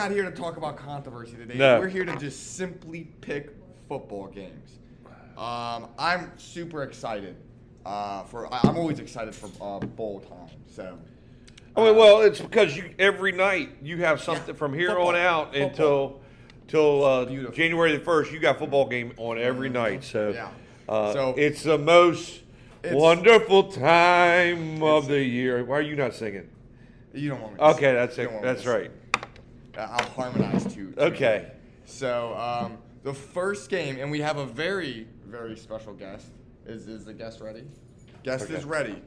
not here to talk about controversy today. No. We're here to just simply pick football games. I'm super excited. I'm always excited for bowl time. So. Well, it's because every night you have something from here football. on out until January the 1st. You got football game on every night. So, so it's the most wonderful time of the year. Why are you not singing? You don't want me to Okay, sing. that's it. That's right. I'll harmonize too. Okay. So the first game, and we have a very, very special guest. Is the guest ready? Guest is ready.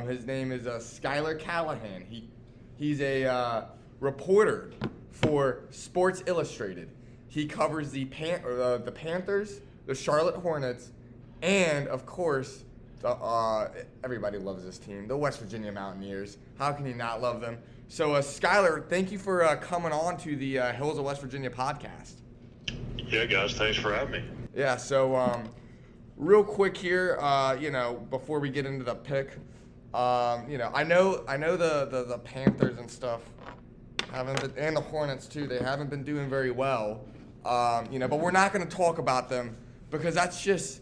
His name is Schuyler Callihan. He's a reporter for Sports Illustrated. He covers the Panthers, the Charlotte Hornets, and of course, everybody loves this team, the West Virginia Mountaineers. How can you not love them? So, Schuyler, thank you for coming on to the Hills of West Virginia podcast. Yeah, guys, thanks for having me. Yeah. So, real quick here, before we get into the pick. I know the Panthers and stuff haven't been, and the Hornets too. They haven't been doing very well. But we're not going to talk about them because that's just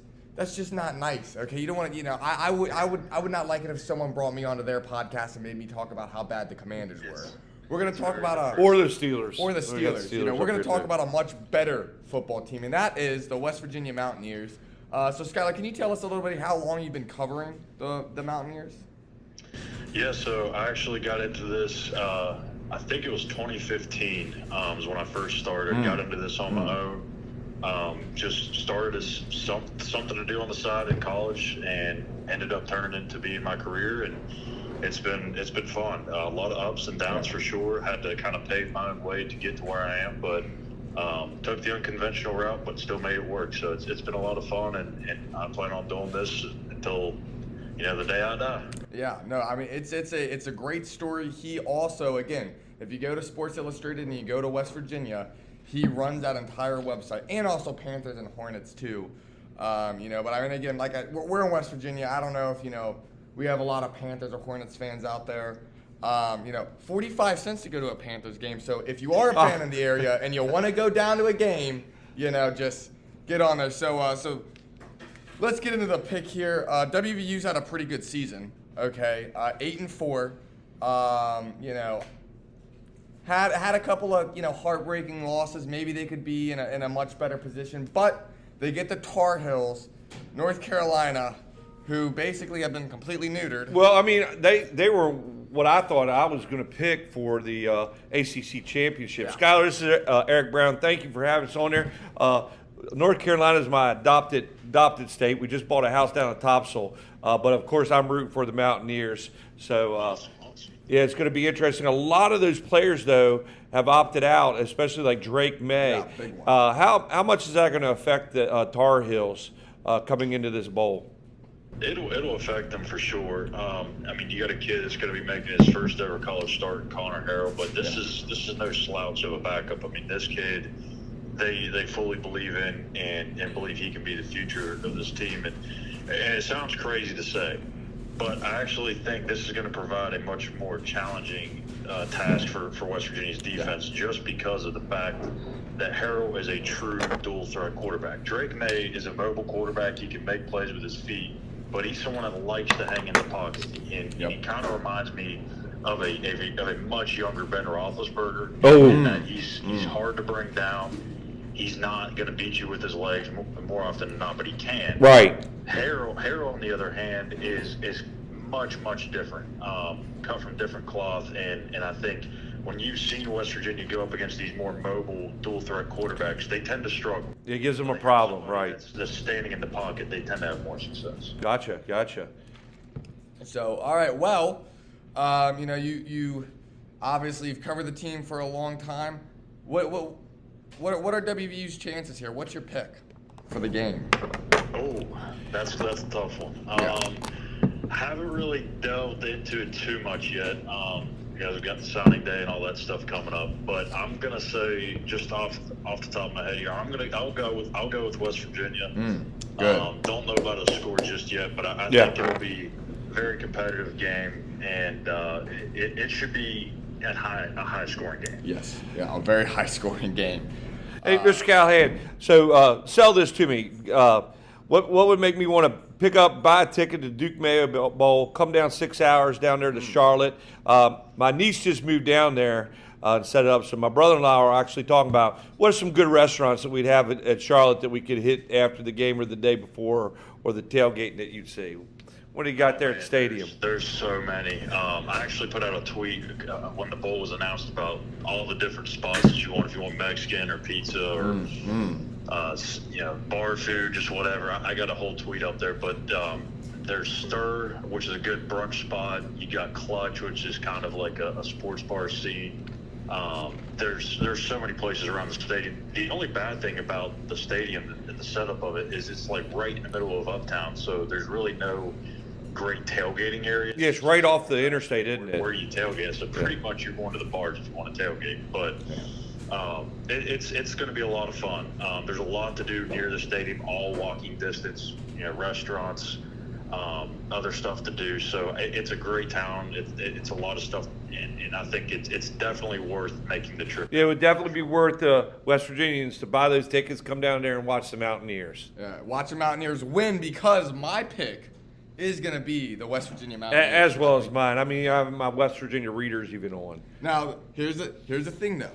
not nice. Okay, you don't want to. I would not like it if someone brought me onto their podcast and made me talk about how bad the Commanders were. We're going to talk about or the Steelers. Or the Steelers. We're going to talk about a much better football team, and that is the West Virginia Mountaineers. So, Schuyler, can you tell us a little bit how long you've been covering the Mountaineers? Yeah, so I actually got into this, I think it was 2015 was when I first started. Got into this on my own. Just started as something to do on the side in college and ended up turning into being my career. And it's been fun. A lot of ups and downs for sure. Had to kind of pave my own way to get to where I am, but took the unconventional route, but still made it work. So it's been a lot of fun, and I plan on doing this until the day I die. Yeah, no, I mean it's a great story. He also, again, if you go to Sports Illustrated and you go to West Virginia, he runs that entire website, and also Panthers and Hornets too. But I mean, again, we're in West Virginia. I don't know if we have a lot of Panthers or Hornets fans out there. 45 cents to go to a Panthers game. So if you are a fan in the area and you want to go down to a game, just get on there. So let's get into the pick here. WVU's had a pretty good season. Okay, 8-4. Had a couple of heartbreaking losses. Maybe they could be in a much better position, but they get the Tar Heels, North Carolina, who basically have been completely neutered. Well, I mean, they were what I thought I was going to pick for the ACC championship. Yeah. Schuyler, this is Eric Brown. Thank you for having us on there. North Carolina is my adopted state. We just bought a house down in Topsail, but of course I'm rooting for the Mountaineers. So yeah, it's going to be interesting. A lot of those players though have opted out, especially like Drake May. Yeah, big one. How much is that going to affect the Tar Heels coming into this bowl? It'll affect them for sure. I mean, you got a kid that's going to be making his first ever college start in Connor Harrell, but this is no slouch of a backup. I mean, this kid, they fully believe in and believe he can be the future of this team. And it sounds crazy to say, but I actually think this is going to provide a much more challenging task for West Virginia's defense, just because of the fact that Harrell is a true dual threat quarterback. Drake May is a mobile quarterback. He can make plays with his feet, but he's someone that likes to hang in the pocket. And he kind of reminds me of a much younger Ben Roethlisberger. Oh. In that he's hard to bring down. He's not going to beat you with his legs more often than not, but he can. Right. Harrell, on the other hand, is much different. Cut from different cloth, and I think when you've seen West Virginia go up against these more mobile, dual-threat quarterbacks, they tend to struggle. It gives them a problem, right? That's standing in the pocket, they tend to have more success. Gotcha. So, all right, well, you obviously you've covered the team for a long time. What are WVU's chances here? What's your pick for the game? Oh, that's a tough one. I haven't really delved into it too much yet. We've got the signing day and all that stuff coming up, but I'm gonna say just off the top of my head here, I'll go with West Virginia. Good. Don't know about a score just yet, but I think it'll be a very competitive game, and it should be a high scoring game. Yes, yeah, a very high scoring game. Hey, Mr. Callihan, so sell this to me. What would make me want to pick up, buy a ticket to Duke Mayo Bowl, come down 6 hours down there to Charlotte? My niece just moved down there and set it up. So my brother-in-law are actually talking about what are some good restaurants that we'd have at Charlotte that we could hit after the game or the day before or the tailgating that you'd see. What do you got there at the stadium? There's so many. I actually put out a tweet when the bowl was announced about all the different spots that you want. If you want Mexican or pizza or bar food, just whatever. I got a whole tweet up there. But there's Stir, which is a good brunch spot. You got Clutch, which is kind of like a sports bar scene. There's so many places around the stadium. The only bad thing about the stadium and the setup of it is it's like right in the middle of Uptown, so there's really no great tailgating area. Yeah, it's right off the interstate, isn't it? Where you tailgate, so pretty much you're going to the bars if you want to tailgate. But it's going to be a lot of fun. There's a lot to do near the stadium, all walking distance. Restaurants, other stuff to do. So it's a great town. It's a lot of stuff, and I think it's definitely worth making the trip. Yeah, it would definitely be worth West Virginians to buy those tickets, come down there and watch the Mountaineers. Watch the Mountaineers win because my pick is going to be the West Virginia Mountaineers. As well as mine. I mean, I have my West Virginia readers even on. Now, here's the thing, though.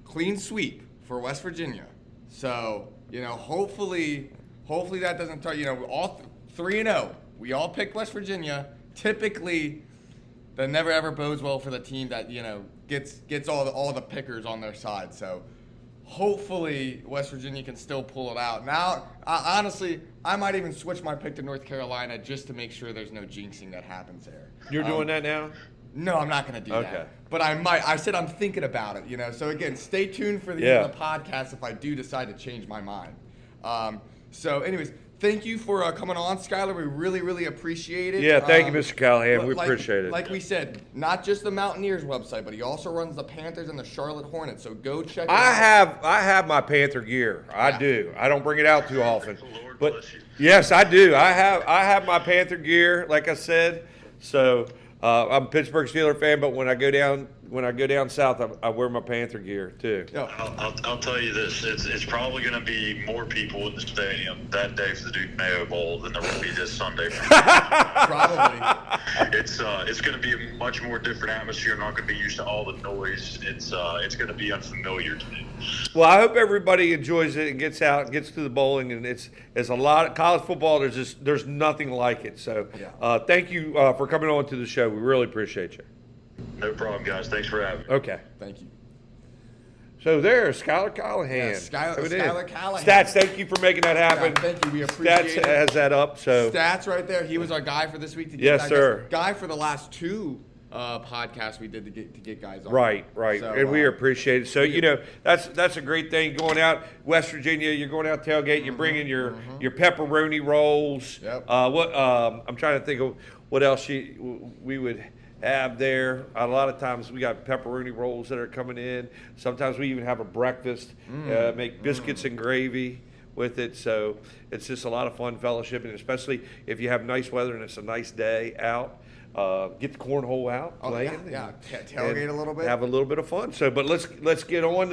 Clean sweep for West Virginia. So, hopefully that doesn't tell, all 3-0. We all picked West Virginia. Typically, that never ever bodes well for the team that, gets all the pickers on their side. So, hopefully West Virginia can still pull it out. Now, honestly, I might even switch my pick to North Carolina just to make sure there's no jinxing that happens there. You're doing that now? No, I'm not going to do that. But I might. I said I'm thinking about it, So, again, stay tuned for the end of the podcast if I do decide to change my mind. So, anyways, thank you for coming on, Schuyler. We really, really appreciate it. Yeah, thank you, Mr. Callihan. We appreciate it. Like we said, not just the Mountaineers website, but he also runs the Panthers and the Charlotte Hornets. So go check it out. I have my Panther gear. I do. I don't bring it out too often. Lord But bless you. yes, I do. I have my Panther gear, like I said. So I'm a Pittsburgh Steelers fan, but when I go down south, I wear my Panther gear too. I'll tell you this: it's probably going to be more people in the stadium that day for the Duke Mayo Bowl than there will be this Sunday. Probably. It's going to be a much more different atmosphere. I'm not going to be used to all the noise. It's going to be unfamiliar to me. Well, I hope everybody enjoys it and gets out and gets to the bowling. And it's a lot of college football. There's nothing like it. So thank you for coming on to the show. We really appreciate you. No problem, guys. Thanks for having me. Okay. Thank you. So there's Schuyler Callihan. Yeah, Schuyler Callihan. Stats, thank you for making that happen. Yeah, thank you. We appreciate Stats it. has that up. So Stats right there. He was our guy for this week. Yes, sir. Guy for the last two podcasts we did to get guys on. Right. So, And we appreciate it. So, that's a great thing going out West Virginia. You're going out tailgate. You're bringing your pepperoni rolls. Yep. I'm trying to think of what else we would have there. A lot of times we got pepperoni rolls that are coming in. Sometimes we even have a breakfast, make biscuits and gravy with it. So it's just a lot of fun fellowship, and especially if you have nice weather and it's a nice day out. Get the cornhole out, playing, tailgate a little bit, have a little bit of fun. So, but let's get on.